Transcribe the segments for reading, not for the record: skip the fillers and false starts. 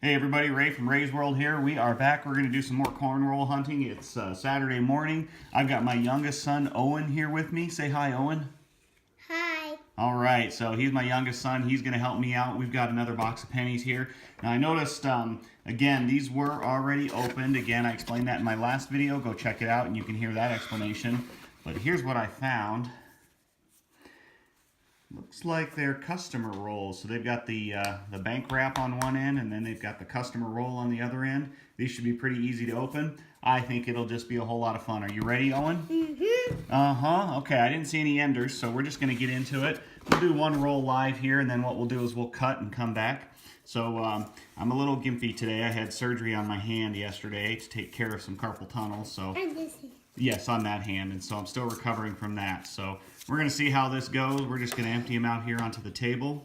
Hey everybody, Ray from Ray's World here. We are back. We're going to do some more corn roll hunting. It's Saturday morning. I've got my youngest son, Owen, here with me. Say hi, Owen. Hi. All right, so he's my youngest son. He's going to help me out. We've got another box of pennies here. Now I noticed, again, these were already opened. Again, I explained that in my last video. Go check it out and you can hear that explanation. But here's what I found. Looks like they're customer rolls. So they've got the bank wrap on one end, and then they've got the customer roll on the other end. These should be pretty easy to open. I think it'll just be a whole lot of fun. Are you ready, Owen? Mm-hmm. Okay, I didn't see any enders, so we're just going to get into it. We'll do one roll live here, and then what we'll do is we'll cut and come back. So I'm a little gimpy today. I had surgery on my hand yesterday to take care of some carpal tunnel. So yes, on that hand, and so I'm still recovering from that. So we're going to see how this goes. We're just going to empty them out here onto the table.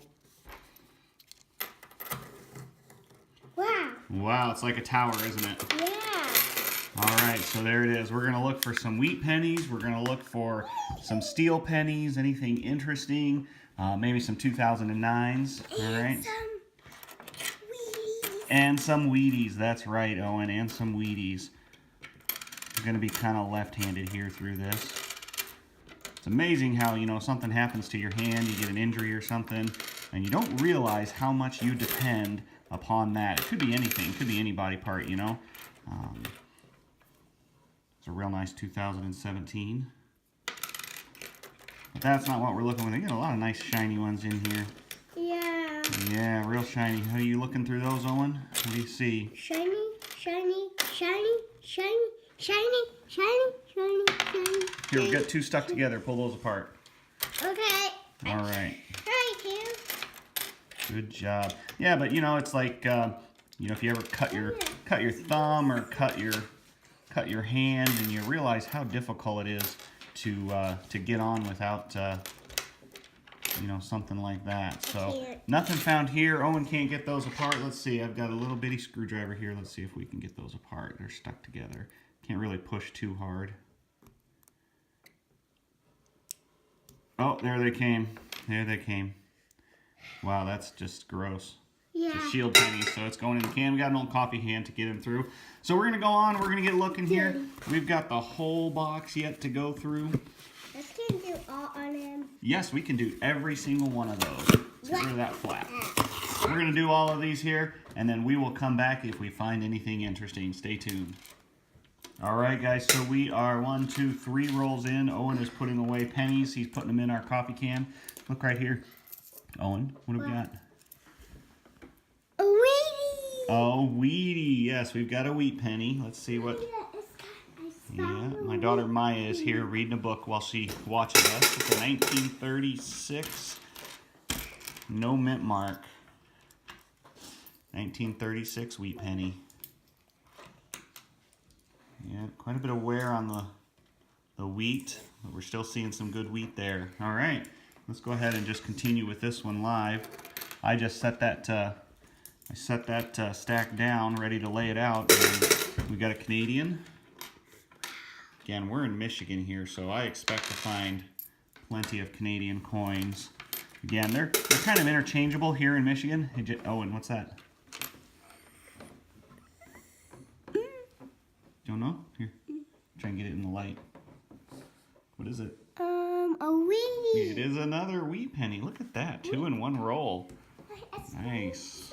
Wow. Wow, it's like a tower, isn't it? Yeah. All right, so there it is. We're going to look for some wheat pennies. We're going to look for some steel pennies, anything interesting, maybe some 2009s. All right. And some Wheaties. That's right, Owen, and some Wheaties. I'm going to be kind of left-handed here through this. It's amazing how, you know, something happens to your hand, you get an injury or something, and you don't realize how much you depend upon that. It could be anything. It could be any body part, you know. It's a real nice 2017. But that's not what we're looking for. They got a lot of nice shiny ones in here. Yeah. Yeah, real shiny. How are you looking through those, Owen? What do you see? Shiny, shiny, shiny, shiny, shiny, shiny, shiny, shiny. Here, we've got two stuck together. Pull those apart. Okay. All right. Thank you. Good job. Yeah, but you know, it's like you know, if you ever cut your thumb or cut your hand, and you realize how difficult it is to get on without you know, something like that. So nothing found here. Owen can't get those apart. Let's see. I've got a little bitty screwdriver here. Let's see if we can get those apart. They're stuck together. Can't really push too hard. Oh, there they came. There they came. Wow, that's just gross. Yeah. It's a shield penny, so it's going in the can. We got an old coffee hand to get him through. So we're going to go on. We're going to get looking here. We've got the whole box yet to go through. Let's can do all on him. Yes, we can do every single one of those. Get rid of that flap. We're going to do all of these here, and then we will come back if we find anything interesting. Stay tuned. All right, guys, so we are 1, 2, 3 rolls in. Owen is putting away pennies. He's putting them in our coffee can. Look right here. Owen, what have we got? A Wheatie. Oh, Wheatie. Yes, we've got a wheat penny. Let's see what... Yeah, my daughter Maya is here reading a book while she watches us. It's a 1936, no mint mark. 1936 wheat penny. Yeah, quite a bit of wear on the wheat, but we're still seeing some good wheat there. All right, let's go ahead and just continue with this one live. I just set that stack down, ready to lay it out. And we got a Canadian. Again, we're in Michigan here, so I expect to find plenty of Canadian coins. Again, they're kind of interchangeable here in Michigan. Hey, Owen, what's that? Don't know? Here, try and get it in the light. What is it? A Wheatie. It is another wheat penny. Look at that, 2 in 1 roll. Nice.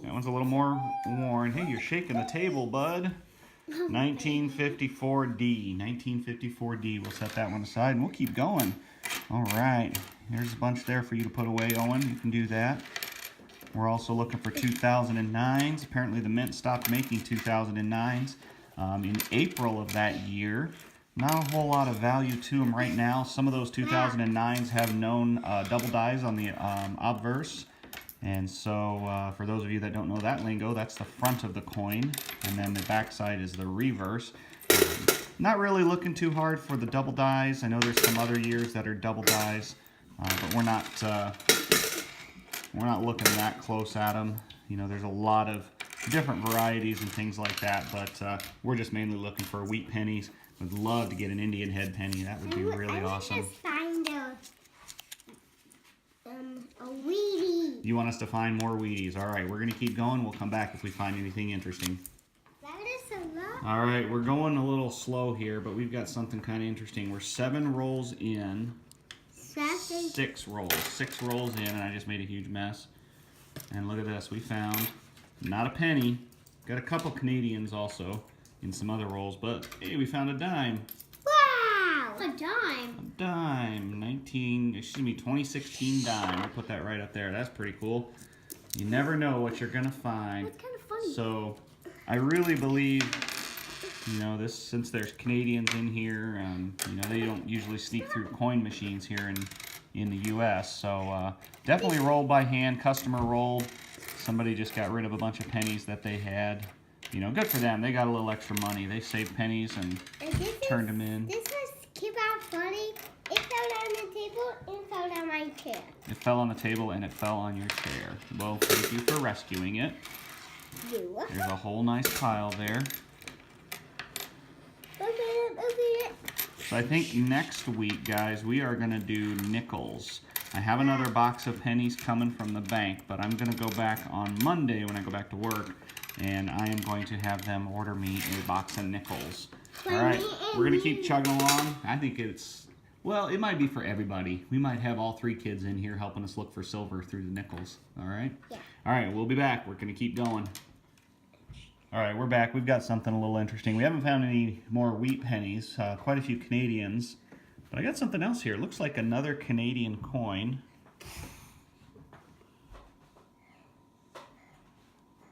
That one's a little more worn. Hey, you're shaking the table, bud. 1954D. 1954D. We'll set that one aside and we'll keep going. All right. There's a bunch there for you to put away, Owen. You can do that. We're also looking for 2009s. Apparently the mint stopped making 2009s in April of that year. Not a whole lot of value to them right now. Some of those 2009s have known double dies on the obverse. And so, for those of you that don't know that lingo, that's the front of the coin, and then the back side is the reverse. Not really looking too hard for the double dies. I know there's some other years that are double dies, but we're not looking that close at them. You know, there's a lot of different varieties and things like that, but we're just mainly looking for wheat pennies. Would love to get an Indian head penny. That would be really awesome. Just find a Wheatie. You want us to find more Wheaties. All right, we're going to keep going. We'll come back if we find anything interesting. That is a lot. All right, we're going a little slow here, but we've got something kind of interesting. We're 7 rolls in. 6 rolls. 6 rolls in, and I just made a huge mess. And look at this. We found not a penny. Got a couple Canadians also in some other rolls, but hey, we found a dime. Wow! A dime. A dime. 2016 dime. I'll put that right up there. That's pretty cool. You never know what you're going to find. That's kind of funny. So I really believe, you know, this, since there's Canadians in here, you know, they don't usually sneak through coin machines here in the U.S. So definitely rolled by hand, customer rolled. Somebody just got rid of a bunch of pennies that they had. You know, good for them. They got a little extra money. They saved pennies and turned them in. This was keep out funny. It fell on the table and fell on my chair. It fell on the table and it fell on your chair. Well, thank you for rescuing it. There's a whole nice pile there. Open it. So I think next week, guys, we are going to do nickels. I have another box of pennies coming from the bank, but I'm going to go back on Monday when I go back to work, and I am going to have them order me a box of nickels. All right, we're going to keep chugging along. I think it's, well, it might be for everybody. We might have all 3 kids in here helping us look for silver through the nickels. All right? Yeah. All right, we'll be back. We're going to keep going. All right, we're back. We've got something a little interesting. We haven't found any more wheat pennies, quite a few Canadians. But I got something else here. It looks like another Canadian coin.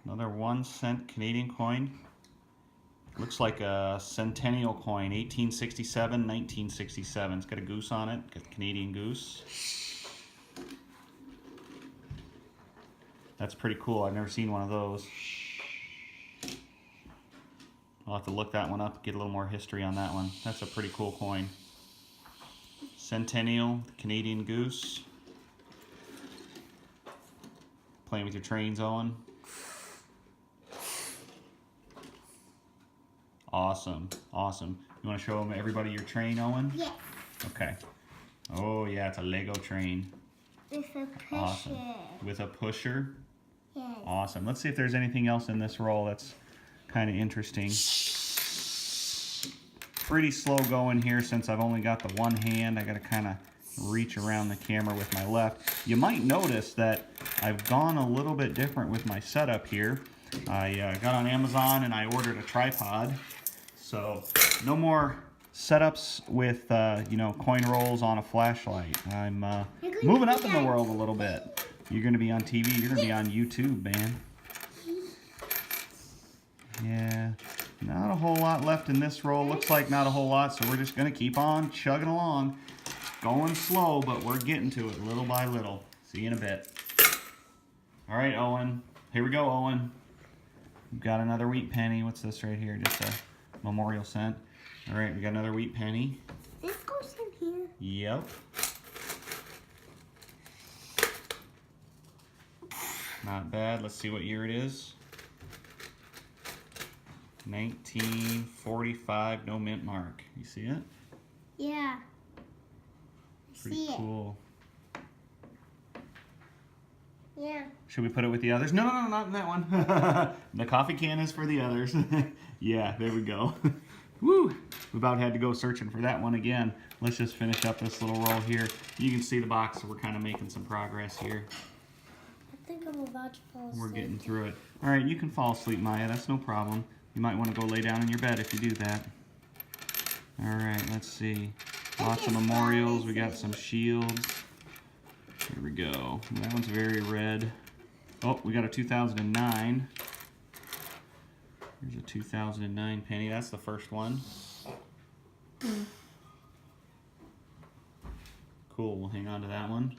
Another 1-cent Canadian coin. Looks like a centennial coin, 1867, 1967. It's got a goose on it, got a Canadian goose. That's pretty cool. I've never seen one of those. I'll have to look that one up, get a little more history on that one. That's a pretty cool coin. Centennial, Canadian goose. Playing with your trains, Owen. Awesome, awesome. You want to show them everybody your train, Owen? Yes. Okay. Oh yeah, it's a Lego train. With a pusher. Awesome. With a pusher? Yes. Awesome. Let's see if there's anything else in this roll that's kind of interesting. Pretty slow going here since I've only got the one hand. I got to kind of reach around the camera with my left. You might notice that I've gone a little bit different with my setup here. I got on Amazon and I ordered a tripod. So no more setups with you know, coin rolls on a flashlight. I'm moving up in the world a little bit. You're going to be on TV. You're going to be on YouTube, man. Yeah, not a whole lot left in this roll. Looks like not a whole lot, so we're just going to keep on chugging along. Going slow, but we're getting to it little by little. See you in a bit. All right, Owen. Here we go, Owen. We've got another wheat penny. What's this right here? Just a memorial cent. All right, we got another wheat penny. This goes in here. Yep. Not bad. Let's see what year it is. 1945, no mint mark. You see it? Yeah. Pretty cool. Yeah. Should we put it with the others? No, not in that one. The coffee can is for the others. Yeah, there we go. Woo! We about had to go searching for that one again. Let's just finish up this little roll here. You can see the box, so we're kind of making some progress here. I think I'm about to fall asleep. We're getting through it. All right, you can fall asleep, Maya. That's no problem. You might want to go lay down in your bed if you do that. All right, let's see. Lots of memorials. We got some shields. Here we go. That one's very red. Oh, we got a 2009. Here's a 2009 penny. That's the first one. Cool. We'll hang on to that one.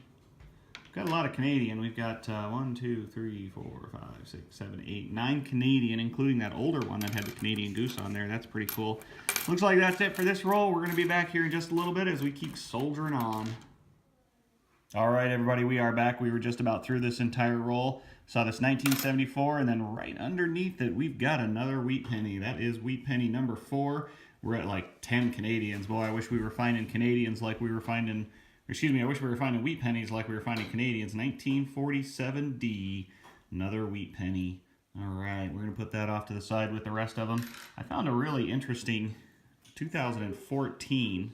Got a lot of Canadian. We've got 1, 2, 3, 4, 5, 6, 7, 8, 9 Canadian, including that older one that had the Canadian goose on there. That's pretty cool. Looks like that's it for this roll. We're going to be back here in just a little bit as we keep soldiering on. All right, everybody, we are back. We were just about through this entire roll. Saw this 1974, and then right underneath it, we've got another wheat penny. That is wheat penny number 4. We're at like 10 Canadians. Boy, I wish we were finding Canadians like we were finding excuse me, I wish we were finding wheat pennies like we were finding Canadians. 1947D, another wheat penny. All right, we're going to put that off to the side with the rest of them. I found a really interesting 2014.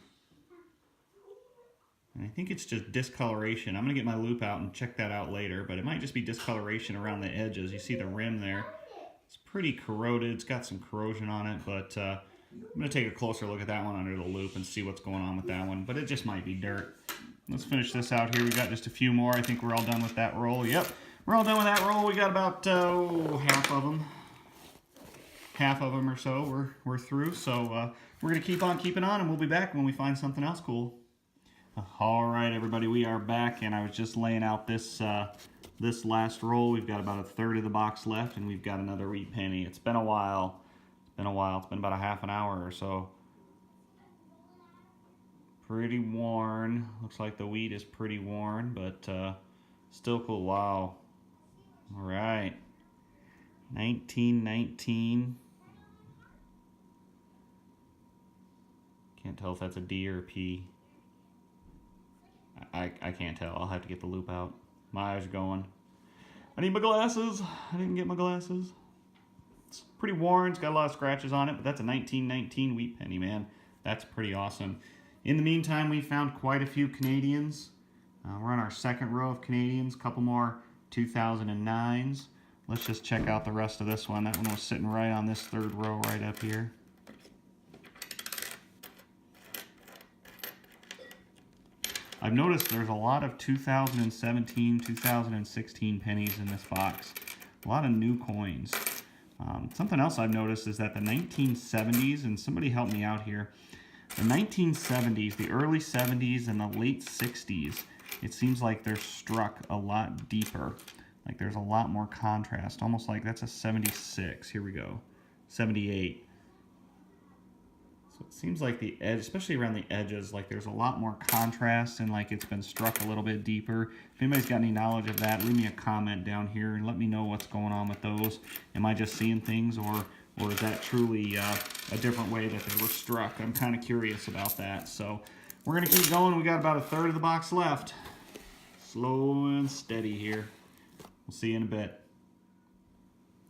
And I think it's just discoloration. I'm going to get my loop out and check that out later, but it might just be discoloration around the edges. You see the rim there. It's pretty corroded. It's got some corrosion on it, but I'm going to take a closer look at that one under the loop and see what's going on with that one, but it just might be dirt. Let's finish this out here. We got just a few more. I think we're all done with that roll. Yep, we're all done with that roll. We got about half of them. Half of them or so we're through. So we're going to keep on keeping on, and we'll be back when we find something else cool. All right, everybody, we are back, and I was just laying out this this last roll. We've got about a third of the box left, and we've got another wheat penny. It's been a while. It's been about a half an hour or so. Pretty worn. Looks like the wheat is pretty worn, but still cool. Wow. All right. 1919. Can't tell if that's a D or a P. I can't tell. I'll have to get the loop out. My eyes are going. I need my glasses. I didn't get my glasses. It's pretty worn. It's got a lot of scratches on it, but that's a 1919 wheat penny, man. That's pretty awesome. In the meantime, we found quite a few Canadians. We're on our second row of Canadians. A couple more 2009s. Let's just check out the rest of this one. That one was sitting right on this third row right up here. I've noticed there's a lot of 2017, 2016 pennies in this box. A lot of new coins. Something else I've noticed is that the 1970s, and somebody help me out here, the 1970s, the early 70s, and the late 60s, it seems like they're struck a lot deeper. Like there's a lot more contrast, almost like that's a 76. Here we go, 78. So it seems like the edge, especially around the edges, like there's a lot more contrast and like it's been struck a little bit deeper. If anybody's got any knowledge of that, leave me a comment down here and let me know what's going on with those. Am I just seeing things, or is that truly a different way that they were struck? I'm kind of curious about that. So we're going to keep going. We got about a third of the box left. Slow and steady here. We'll see you in a bit.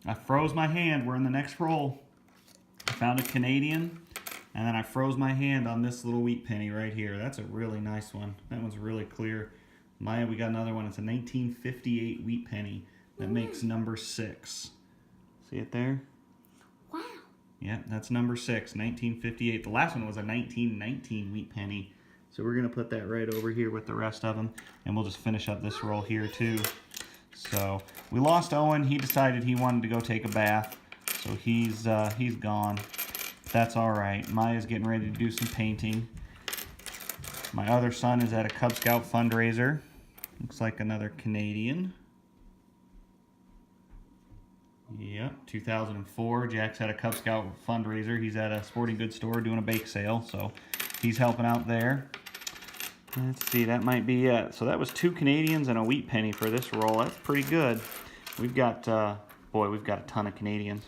I froze my hand. We're in the next roll. I found a Canadian. And then I froze my hand on this little wheat penny right here. That's a really nice one. That one's really clear. Maya, we got another one. It's a 1958 wheat penny that makes number 6. See it there? Wow. Yeah, that's number 6, 1958. The last one was a 1919 wheat penny. So we're going to put that right over here with the rest of them. And we'll just finish up this roll here too. So we lost Owen. He decided he wanted to go take a bath. So he's gone. That's all right. Maya's getting ready to do some painting. My other son is at a Cub Scout fundraiser. Looks like another Canadian. Yep, 2004. Jack's at a Cub Scout fundraiser. He's at a sporting goods store doing a bake sale, so he's helping out there. Let's see, that might be it. So that was 2 Canadians and a wheat penny for this roll. That's pretty good. We've got, boy, we've got a ton of Canadians.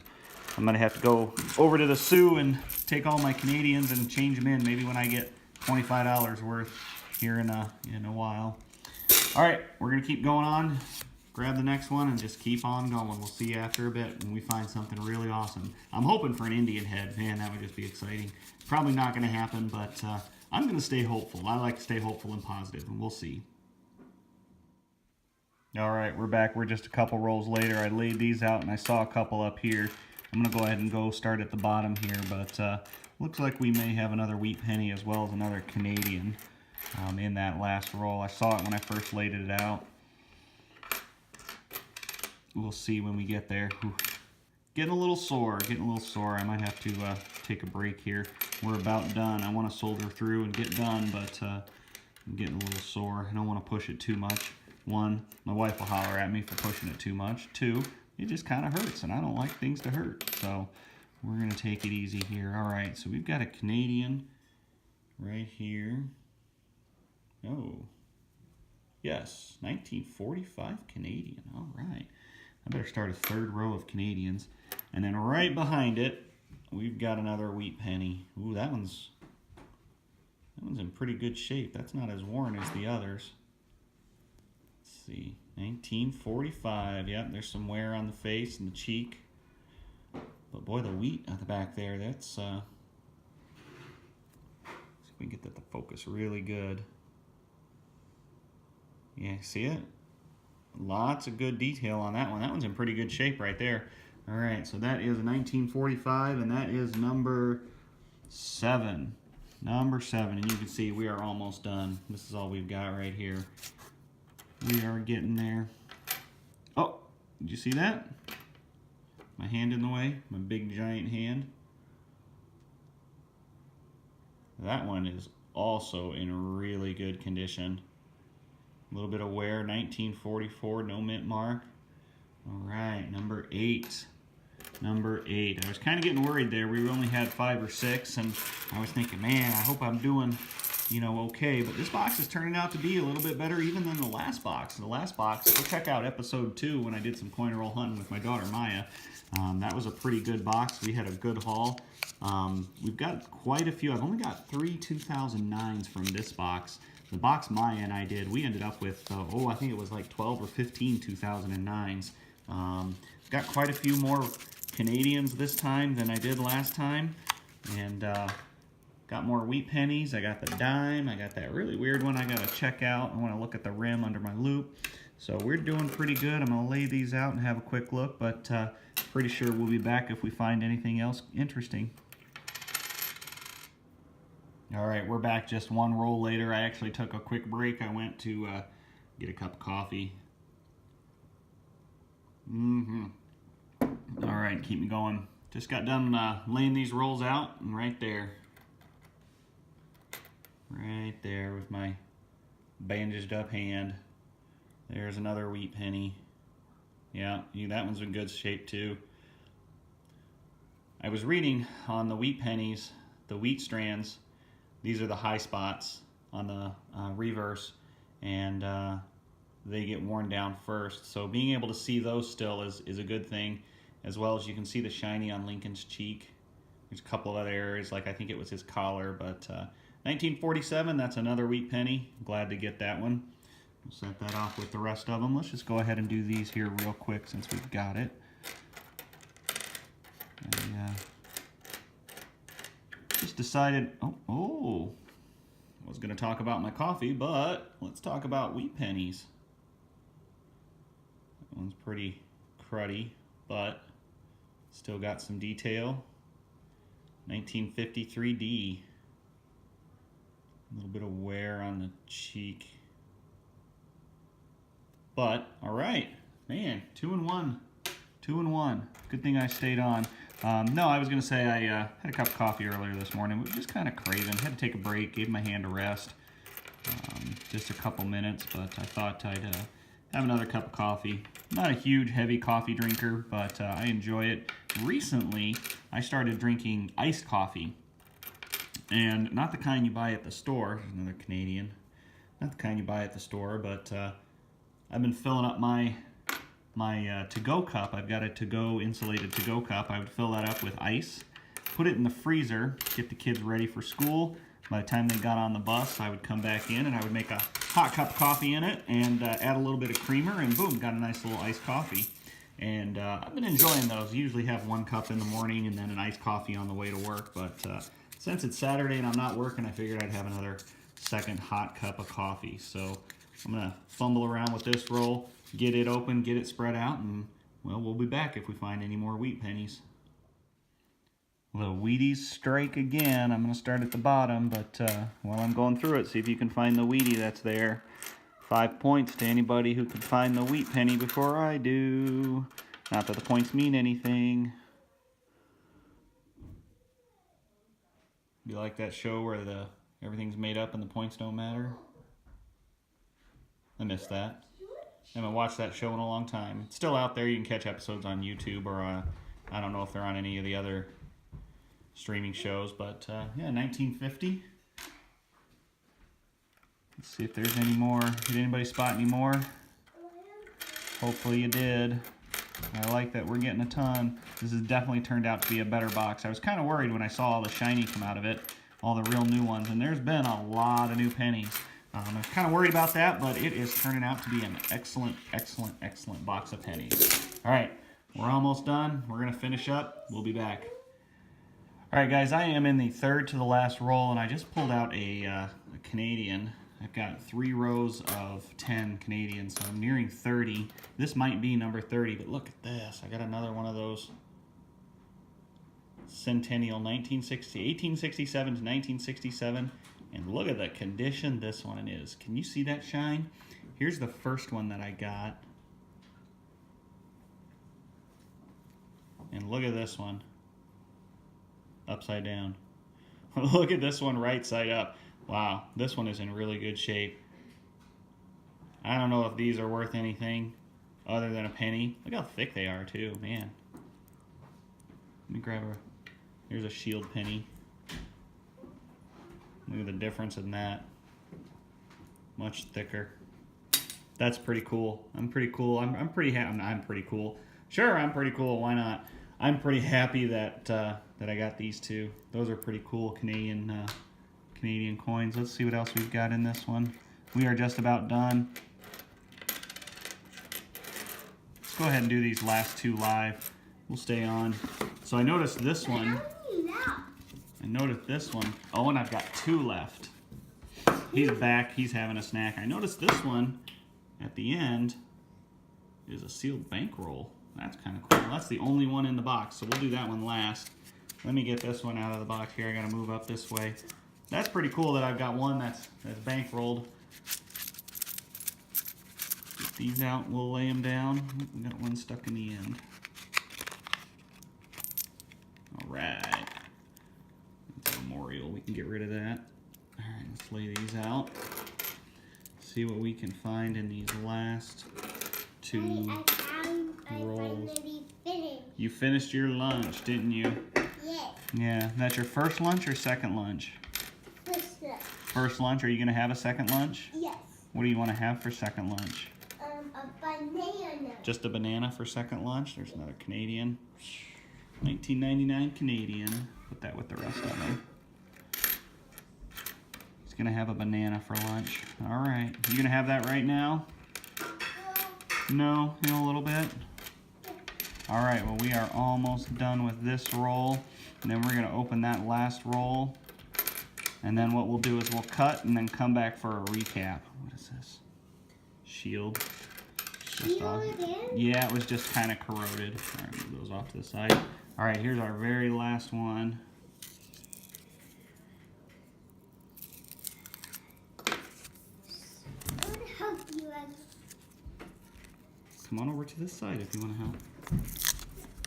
I'm going to have to go over to the Sioux and take all my Canadians and change them in, maybe when I get $25 worth here in a while. All right, we're going to keep going on. Grab the next one and just keep on going. We'll see you after a bit when we find something really awesome. I'm hoping for an Indian head. Man, that would just be exciting. Probably not going to happen, but I'm going to stay hopeful. I like to stay hopeful and positive, and we'll see. All right, we're back. We're just a couple rolls later. I laid these out, and I saw a couple up here. I'm going to go ahead and start at the bottom here, but looks like we may have another wheat penny as well as another Canadian in that last roll. I saw it when I first laid it out. We'll see when we get there. Whew. Getting a little sore, I might have to take a break here. We're about done. I want to solder through and get done, but I'm getting a little sore. I don't want to push it too much. 1, my wife will holler at me for pushing it too much. 2, it just kind of hurts, and I don't like things to hurt. So we're going to take it easy here. All right, so we've got a Canadian right here. Oh, yes, 1945 Canadian. All right. I better start a third row of Canadians. And then right behind it, we've got another wheat penny. Ooh, that one's That one's in pretty good shape. That's not as worn as the others. Let's see, 1945. Yep, there's some wear on the face and the cheek. But boy, the wheat at the back there, that's, see if we can get that to focus really good. Yeah, see it? Lots of good detail on that one. That one's in pretty good shape right there. All right, so that is a 1945, and that is number 7. Number 7, and you can see we are almost done. This is all we've got right here. We are getting there. Oh, did you see that? My hand in the way, my big giant hand. That one is also in really good condition. A little bit of wear, 1944, no mint mark. All right, number 8. Number 8. I was kind of getting worried there. We only had 5 or 6, and I was thinking, man, I hope I'm doing, you know, okay. But this box is turning out to be a little bit better even than the last box. The last box, go check out episode 2 when I did some coin roll hunting with my daughter Maya. That was a pretty good box. We had a good haul. We've got quite a few. I've only got 3 2009s from this box. The box Maya and I did, we ended up with, I think it was like 12 or 15 2009s. Got quite a few more Canadians this time than I did last time. And got more wheat pennies. I got the dime. I got that really weird one I got to check out. I want to look at the rim under my loop. So we're doing pretty good. I'm going to lay these out and have a quick look, but pretty sure we'll be back if we find anything else interesting. All right, we're back just one roll later. I actually took a quick break. I went to get a cup of coffee. All right, keep me going. Just got done laying these rolls out, and right there with my bandaged up hand, there's another wheat penny. Yeah, that one's in good shape too. I was reading on the wheat pennies, the wheat strands, these are the high spots on the reverse, and they get worn down first. So being able to see those still is a good thing, as well as you can see the shiny on Lincoln's cheek. There's a couple of other areas, like I think it was his collar, but 1947, that's another wheat penny. Glad to get that one. We'll set that off with the rest of them. Let's just go ahead and do these here real quick since we've got it. And, just decided, I was going to talk about my coffee, but let's talk about wheat pennies. That one's pretty cruddy, but still got some detail. 1953D. A little bit of wear on the cheek. But, all right, man, 2 and 1. 2 and 1. Good thing I stayed on. No, I was going to say I had a cup of coffee earlier this morning. We were just kind of craving. Had to take a break, gave my hand a rest. Just a couple minutes, but I thought I'd have another cup of coffee. Not a huge, heavy coffee drinker, but I enjoy it. Recently, I started drinking iced coffee. And not the kind you buy at the store. There's another Canadian. Not the kind you buy at the store, but I've been filling up my to-go cup. I've got a to-go insulated to-go cup. I would fill that up with ice, put it in the freezer, get the kids ready for school. By the time they got on the bus, I would come back in and I would make a hot cup of coffee in it and add a little bit of creamer, and boom, got a nice little iced coffee. And I've been enjoying those. Usually have 1 cup in the morning and then an iced coffee on the way to work, but since it's Saturday and I'm not working, I figured I'd have another second hot cup of coffee. So I'm gonna fumble around with this roll, get it open, get it spread out, and well, we'll be back if we find any more wheat pennies. The Wheaties strike again. I'm gonna start at the bottom, but while I'm going through it, see if you can find the Wheatie that's there. 5 points to anybody who can find the wheat penny before I do. Not that the points mean anything. You like that show where everything's made up and the points don't matter? I missed that. I haven't watched that show in a long time. It's still out there. You can catch episodes on YouTube, or I don't know if they're on any of the other streaming shows, but yeah, 1950. Let's see if there's any more. Did anybody spot any more? Hopefully you did. I like that we're getting a ton. This has definitely turned out to be a better box. I was kind of worried when I saw all the shiny come out of it. all the real new ones. And there's been a lot of new pennies. I was kind of worried about that, but it is turning out to be an excellent, excellent, excellent box of pennies. All right, we're almost done. We're going to finish up. We'll be back. All right, guys, I am in the third to the last roll, and I just pulled out a Canadian. I've got 3 rows of 10 Canadian, so I'm nearing 30. This might be number 30, but look at this. I got another one of those Centennial 1867 to 1967. And look at the condition this one is. Can you see that shine? Here's the first one that I got. And look at this one. Upside down. Look at this one right side up. Wow, this one is in really good shape. I don't know if these are worth anything other than a penny. Look how thick they are too, man. Let me grab here's a shield penny. Look at the difference in that. Much thicker. That's pretty cool. I'm pretty cool. I'm pretty happy. I'm pretty cool. Sure, I'm pretty cool. Why not? I'm pretty happy that that I got these two. Those are pretty cool Canadian coins. Let's see what else we've got in this one. We are just about done. Let's go ahead and do these last 2 live. We'll stay on. So I noticed this one. I noticed this one. Oh, and I've got 2 left. He's back. He's having a snack. I noticed this one at the end is a sealed bankroll. That's kind of cool. That's the only one in the box, so we'll do that one last. Let me get this one out of the box here. I got to move up this way. That's pretty cool that I've got one that's bankrolled. Get these out. We'll lay them down. We got one stuck in the end. All right. Memorial, we can get rid of that. All right, let's lay these out. See what we can find in these last 2 rolls. You finished your lunch, didn't you? Yes. Yeah, that's your first lunch or second lunch? First lunch. First lunch, are you gonna have a second lunch? Yes. What do you wanna have for second lunch? A banana. Just a banana for second lunch? There's another Canadian. 1999 Canadian. Put that with the rest of them. He's gonna have a banana for lunch. All right, you gonna have that right now? No, in a little bit? All right, well, we are almost done with this roll, and then we're gonna open that last roll, and then what we'll do is we'll cut and then come back for a recap. What is this? Shield. Shield again? Yeah, it was just kind of corroded. All right, move those off to the side. All right, here's our very last one. I want to help you. Come on over to this side if you want to help.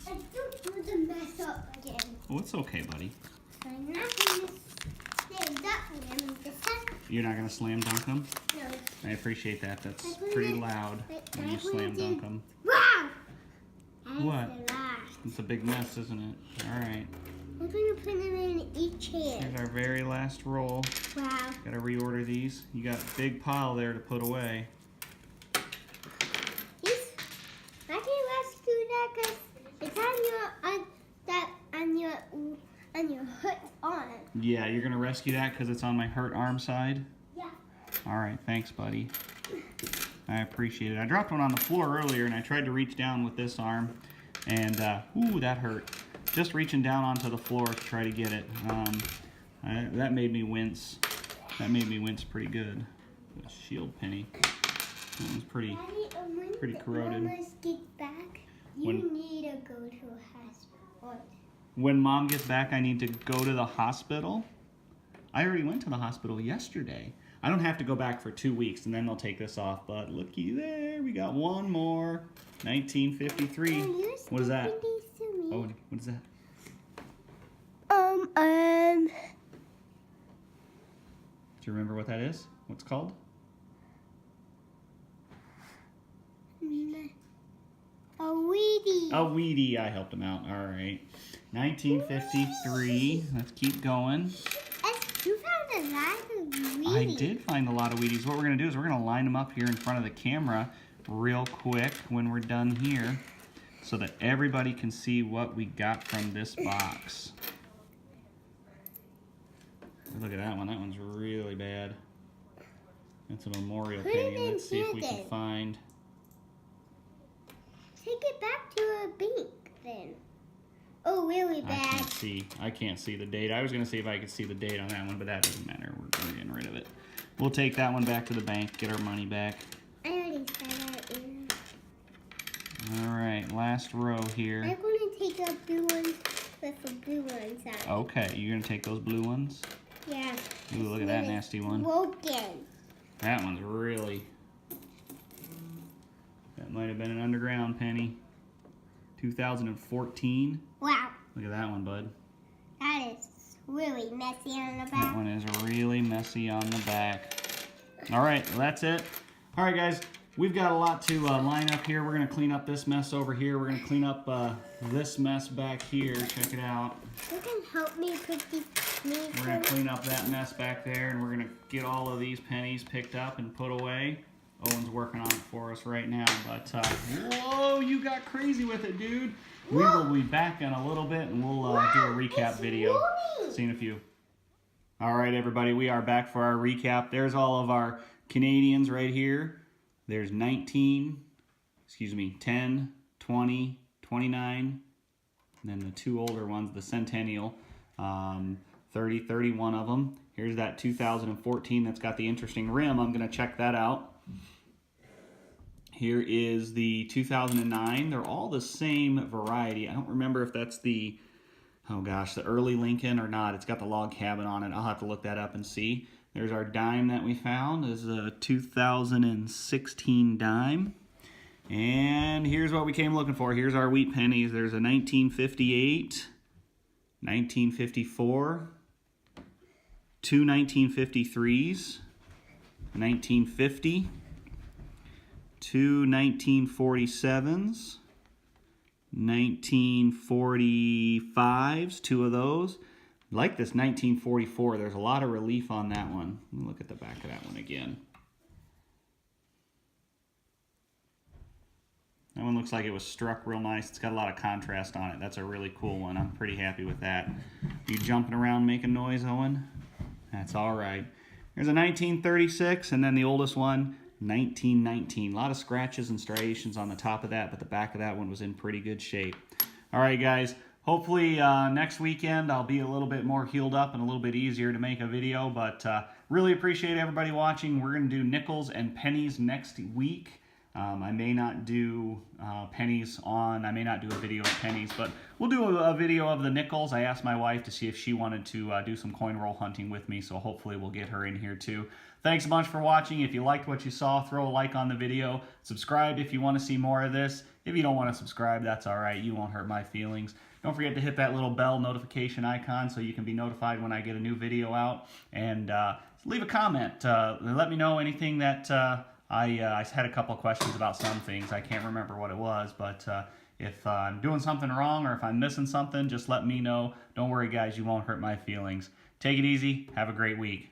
I don't want to mess up again. Oh, it's okay, buddy. I'm not going to stand up again. You're not going to slam dunk them? No. I appreciate that. That's pretty loud when you slam dunk them. Wow! What? It's a big mess, isn't it? All right. I'm going to put them in each hand. Here's our very last roll. Wow. Got to reorder these. You got a big pile there to put away. I can rescue that because it's on your hurt arm. Yeah, you're going to rescue that because it's on my hurt arm side? Yeah. All right, thanks, buddy. I appreciate it. I dropped one on the floor earlier, and I tried to reach down with this arm, and ooh, that hurt. Just reaching down onto the floor to try to get it. That made me wince. That made me wince pretty good. A shield penny. That was pretty corroded. When Mama gets back, you need to go to a hospital. When Mom gets back, I need to go to the hospital? I already went to the hospital yesterday. I don't have to go back for 2 weeks, and then they'll take this off. But looky there, we got one more. 1953. What is that? Oh, what is that? Do you remember what that is? What's it called? A Wheatie. A Wheatie. I helped him out. All right. 1953. Let's keep going. You found a lot of Wheaties. I did find a lot of Wheaties. What we're going to do is we're going to line them up here in front of the camera real quick when we're done here so that everybody can see what we got from this box. Look at that one. That one's really bad. That's a memorial Put it penny. in Let's see if we can here then. find. Take it back to a bank then. Oh, really bad. I can't see the date. I was going to see if I could see the date on that one, but that doesn't matter. We're getting rid of it. We'll take that one back to the bank, get our money back. I already said that. All right, last row here. I'm going to take the blue ones with the blue ones on. Okay, you're going to take those blue ones? Yeah. Ooh, look at that nasty one. Broken. That one's really... That might have been an underground penny. 2014. Wow. Look at that one, bud. That is really messy on the That back. one is really messy on the back. All right, well, that's it. All right, guys, we've got a lot to line up here. We're going to clean up this mess over here. We're going to clean up this mess back here. Check it out. You can help me put these pennies. We're going to clean up that mess back there, and we're going to get all of these pennies picked up and put away. Owen's working on it for us right now, but whoa, you got crazy with it, dude. We will be back in a little bit, and we'll do a recap video. moving. See you in a few. All right, everybody, we are back for our recap. There's all of our Canadians right here. There's 10, 20, 29, and then the two older ones, the centennial, 30, 31 of them. Here's that 2014 that's got the interesting rim. I'm going to check that out. Here is the 2009. They're all the same variety. I don't remember if that's the, oh gosh, the early Lincoln or not. It's got the log cabin on it. I'll have to look that up and see. There's our dime that we found. This is a 2016 dime. And here's what we came looking for. Here's our wheat pennies. There's a 1958, 1954, two 1953s, 1950, two 1947s, 1945s, two of those. I like this 1944. There's a lot of relief on that one. Let me look at the back of that one again. That one looks like it was struck real nice. It's got a lot of contrast on it. That's a really cool one. I'm pretty happy with that. You jumping around making noise, Owen? That's all right. There's a 1936, and then the oldest one, 1919. A lot of scratches and striations on the top of that, but the back of that one was in pretty good shape. All right, guys. Hopefully next weekend I'll be a little bit more healed up and a little bit easier to make a video, but really appreciate everybody watching. We're going to do nickels and pennies next week. I may not do pennies on, I may not do a video of pennies, but we'll do a video of the nickels. I asked my wife to see if she wanted to do some coin roll hunting with me, so hopefully we'll get her in here too. Thanks a bunch for watching. If you liked what you saw, throw a like on the video. Subscribe if you want to see more of this. If you don't want to subscribe, that's all right. You won't hurt my feelings. Don't forget to hit that little bell notification icon so you can be notified when I get a new video out. And leave a comment. Let me know anything that I had a couple of questions about some things. I can't remember what it was, but if I'm doing something wrong or if I'm missing something, just let me know. Don't worry, guys. You won't hurt my feelings. Take it easy. Have a great week.